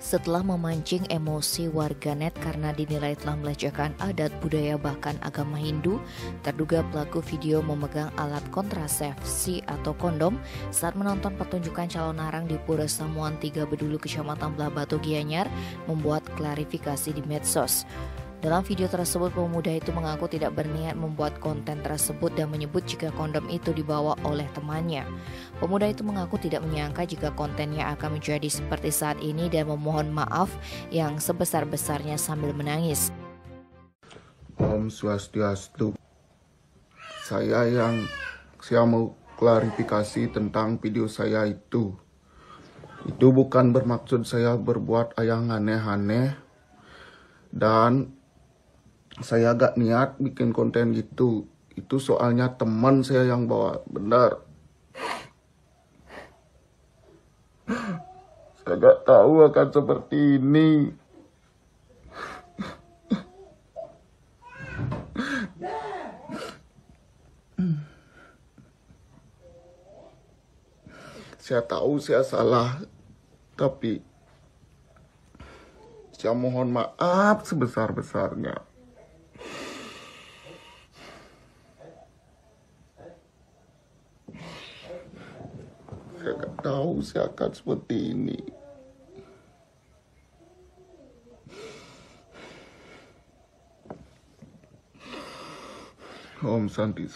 setelah memancing emosi warganet karena dinilai telah melecehkan adat budaya bahkan agama Hindu. Terduga pelaku video memegang alat kontrasepsi atau kondom saat menonton pertunjukan calon arang di Pura Samuan 3 Bedulu, Kecamatan Belah Batu, Gianyar, membuat klarifikasi di medsos. Dalam video tersebut, pemuda itu mengaku tidak berniat membuat konten tersebut dan menyebut jika kondom itu dibawa oleh temannya. Pemuda itu mengaku tidak menyangka jika kontennya akan menjadi seperti saat ini dan memohon maaf yang sebesar-besarnya sambil menangis. Om Swastiastu. Saya mau klarifikasi tentang video saya itu. Itu bukan bermaksud saya berbuat yang aneh-aneh dan saya gak niat bikin konten gitu. Itu soalnya teman saya yang bawa, benar. Saya gak tahu akan seperti ini. Saya tahu saya salah, tapi saya mohon maaf sebesar-besarnya. Saya gak tahu saya akan seperti ini. Om Santi.